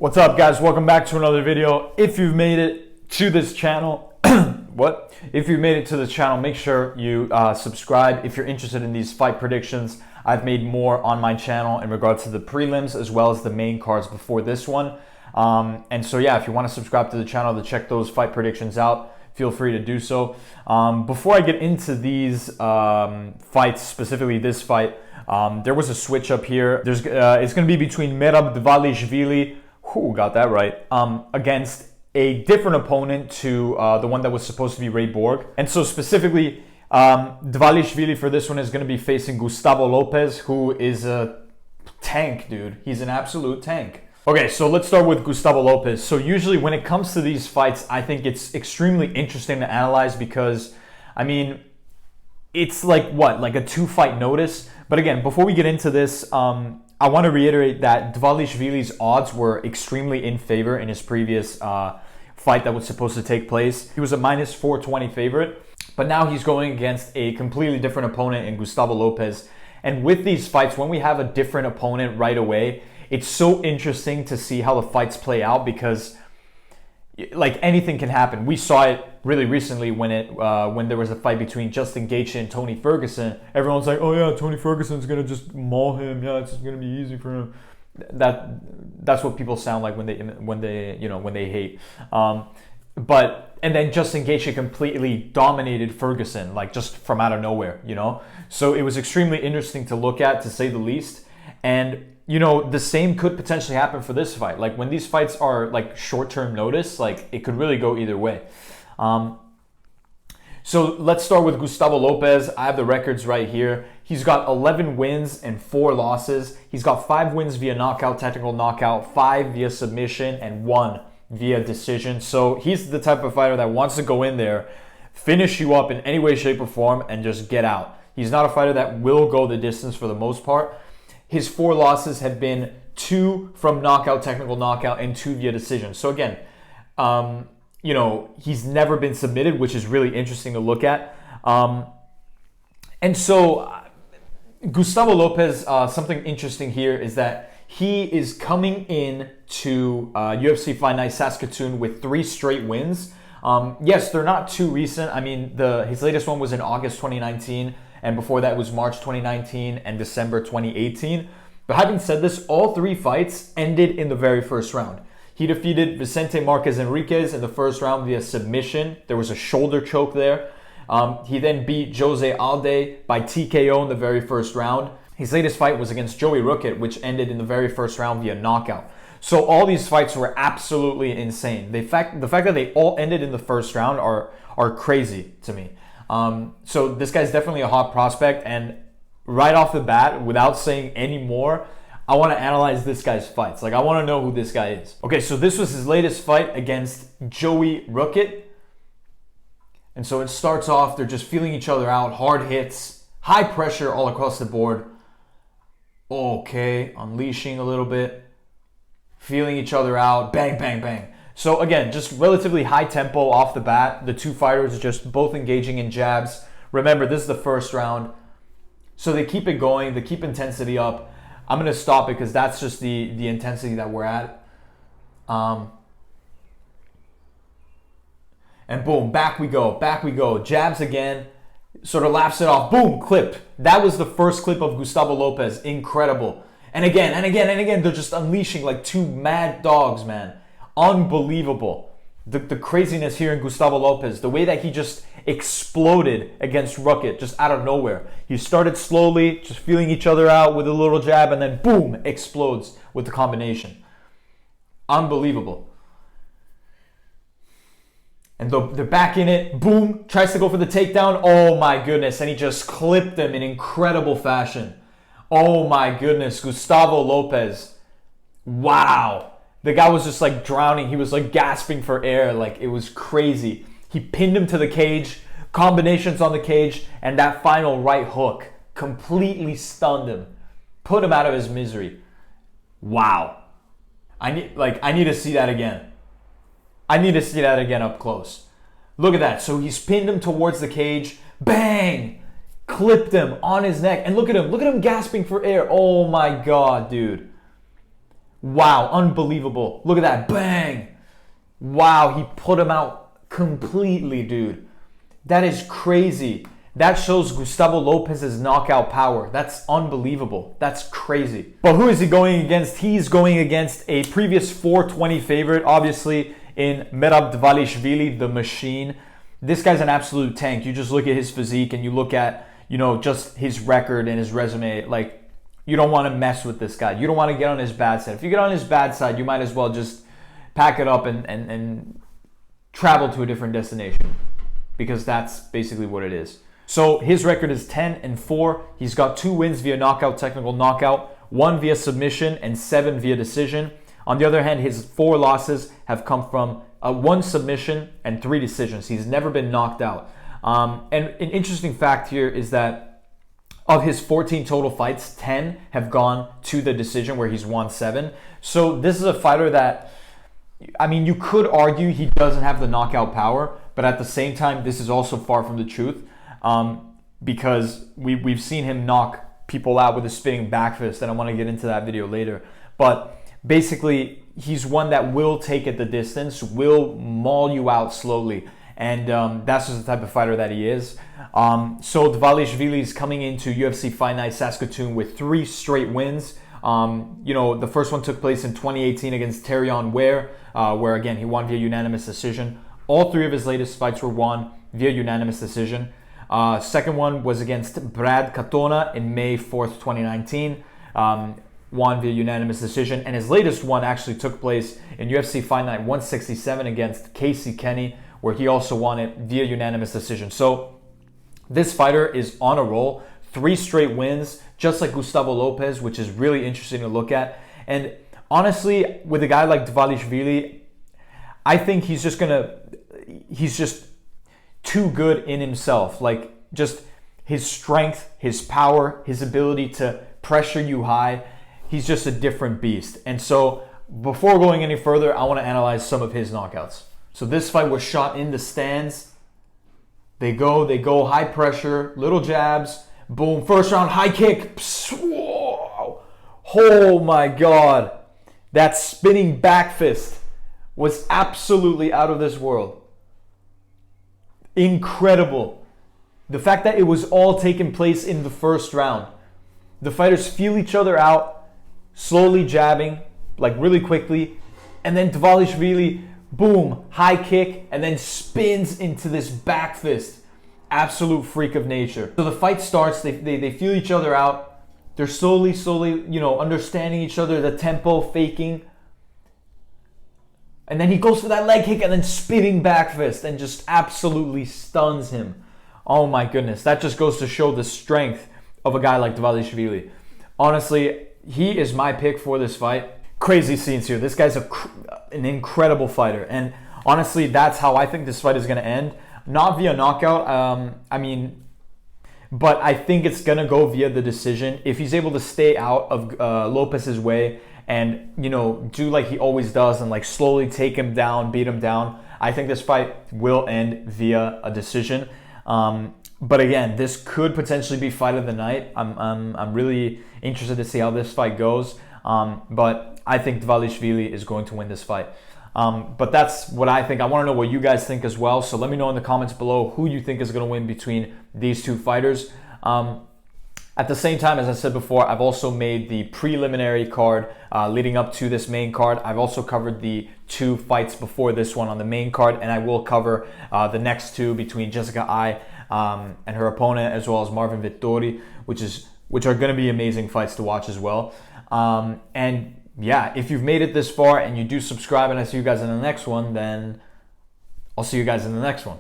What's up, guys? Welcome back to another video. If you've made it to this channel, If you've made it to the channel, make sure you subscribe if you're interested in these fight predictions. I've made more on my channel in regards to the prelims as well as the main cards before this one. And so yeah, if you want to subscribe to the channel to check those fight predictions out, feel free to do so. Before I get into these fights, specifically this fight, there was a switch up here. It's going to be between Merab Dvalishvili, got that right, against a different opponent to the one that was supposed to be Ray Borg. And so specifically, Dvalishvili for this one is going to be facing Gustavo Lopez, who is a tank, dude. He's an absolute tank. Okay, so let's start with Gustavo Lopez. So usually when it comes to these fights, I think it's extremely interesting to analyze because, I mean, it's like what? Like a 2-fight notice? But again, before we get into this, I want to reiterate that Dvalishvili's odds were extremely in favor in his previous fight that was supposed to take place. He was a minus 420 favorite, but now he's going against a completely different opponent in Gustavo Lopez. And with these fights, when we have a different opponent right away, it's so interesting to see how the fights play out because like anything can happen. We saw it really recently when there was a fight between Justin Gaethje and Tony Ferguson. Everyone's like, oh yeah, Tony Ferguson's gonna just maul him. Yeah, it's just gonna be easy for him. That's what people sound like when they hate. And then Justin Gaethje completely dominated Ferguson, like just from out of nowhere, So it was extremely interesting to look at, to say the least. And the same could potentially happen for this fight. Like when these fights are like short-term notice, like it could really go either way. So let's start with Gustavo Lopez. I have the records right here. He's got 11 wins and 4 losses. He's got 5 wins via knockout, technical knockout, 5 via submission, and 1 via decision. So he's the type of fighter that wants to go in there, finish you up in any way, shape, or form, and just get out. He's not a fighter that will go the distance for the most part. His 4 losses have been 2 from knockout, technical knockout, and 2 via decision. So again, he's never been submitted, which is really interesting to look at. And so Gustavo Lopez, something interesting here is that he is coming in to UFC Fight Night Saskatoon with 3 straight wins. Yes, they're not too recent. I mean, his latest one was in August 2019. And before that was March 2019 and December 2018. But having said this, all 3 fights ended in the very first round. He defeated Vicente Marquez Enriquez in the first round via submission. There was a shoulder choke there. He then beat Jose Alde by TKO in the very first round. His latest fight was against Joey Rookett, which ended in the very first round via knockout. So all these fights were absolutely insane. The fact that they all ended in the first round are crazy to me. So this guy's definitely a hot prospect, and right off the bat, without saying any more, I want to analyze this guy's fights. Like, I want to know who this guy is. Okay, so this was his latest fight against Joey Rookett. And so it starts off, they're just feeling each other out, hard hits, high pressure all across the board. Okay, unleashing a little bit, feeling each other out, bang, bang, bang. So again, just relatively high tempo off the bat. The 2 fighters just both engaging in jabs. Remember, this is the first round. So they keep it going, they keep intensity up. I'm going to stop because that's just the intensity that we're at. And boom, back we go. Jabs again, sort of laps it off. Boom, clipped. That was the first clip of Gustavo Lopez. Incredible. And again, they're just unleashing like 2 mad dogs, man. Unbelievable. The craziness here in Gustavo Lopez, the way that he just exploded against Rookett just out of nowhere. He started slowly, just feeling each other out with a little jab, and then boom, explodes with the combination. Unbelievable. And they're back in it. Boom, tries to go for the takedown. Oh my goodness, and he just clipped them in incredible fashion. Oh my goodness, Gustavo Lopez. Wow. The guy was just like drowning. He was like gasping for air. Like, it was crazy. He pinned him to the cage, combinations on the cage, and that final right hook completely stunned him, put him out of his misery. Wow. I need to see that again. I need to see that again up close. Look at that. So he's pinned him towards the cage. Bang! Clipped him on his neck. And look at him gasping for air. Oh my God, dude. Wow, unbelievable. Look at that, bang. Wow, he put him out completely, dude. That is crazy. That shows Gustavo Lopez's knockout power. That's unbelievable. That's crazy. But who is he going against? He's going against a previous 420 favorite, obviously, in Merab Dvalishvili, the machine. This guy's an absolute tank. You just look at his physique and you look at, just his record and his resume. Like, you don't want to mess with this guy. You don't want to get on his bad side. If you get on his bad side, you might as well just pack it up and travel to a different destination, because that's basically what it is. So his record is 10-4. He's got 2 wins via knockout, technical knockout, 1 via submission, and 7 via decision. On the other hand, his 4 losses have come from 1 submission and 3 decisions. He's never been knocked out. And an interesting fact here is that of his 14 total fights, 10 have gone to the decision, where he's won 7. So this is a fighter that, you could argue he doesn't have the knockout power, but at the same time, this is also far from the truth. Because we've seen him knock people out with a spinning back fist, and I want to get into that video later. But basically, he's one that will take it the distance, will maul you out slowly, and that's just the type of fighter that he is. So Dvalishvili is coming into UFC Fight Night Saskatoon with 3 straight wins. The first one took place in 2018 against Terrion Ware, where again he won via unanimous decision. All 3 of his latest fights were won via unanimous decision. Second one was against Brad Katona in May 4th, 2019. Won via unanimous decision. And his latest one actually took place in UFC Fight Night 167 against Casey Kenny, where he also won it via unanimous decision. So this fighter is on a roll. 3 straight wins, just like Gustavo Lopez, which is really interesting to look at. And honestly, with a guy like Dvalishvili, I think he's just too good in himself. Like, just his strength, his power, his ability to pressure you high. He's just a different beast. And so before going any further, I want to analyze some of his knockouts. So this fight was shot in the stands. They go high pressure, little jabs, boom, first round high kick. Whoa. Oh my God. That spinning back fist was absolutely out of this world. Incredible. The fact that it was all taking place in the first round. The fighters feel each other out, slowly jabbing, like really quickly, and then Dvalishvili, boom, high kick, and then spins into this back fist. Absolute freak of nature. So the fight starts, they feel each other out, they're slowly, understanding each other, the tempo, faking. And then he goes for that leg kick and then spinning back fist and just absolutely stuns him. Oh my goodness. That just goes to show the strength of a guy like Dvalishvili. Honestly, he is my pick for this fight. Crazy scenes here. This guy's an incredible fighter. And honestly, that's how I think this fight is going to end. Not via knockout. But I think it's going to go via the decision. If he's able to stay out of Lopez's way and, do like he always does and like slowly take him down, beat him down, I think this fight will end via a decision. But again, this could potentially be fight of the night. I'm really interested to see how this fight goes. But I think Dvalishvili is going to win this fight. But that's what I think. I want to know what you guys think as well. So let me know in the comments below who you think is going to win between these 2 fighters. At the same time, as I said before, I've also made the preliminary card leading up to this main card. I've also covered the 2 fights before this one on the main card, and I will cover the next 2 between Jessica Ai and her opponent, as well as Marvin Vettori, which are going to be amazing fights to watch as well. And yeah, if you've made it this far and you do subscribe and I see you guys in the next one, then I'll see you guys in the next one.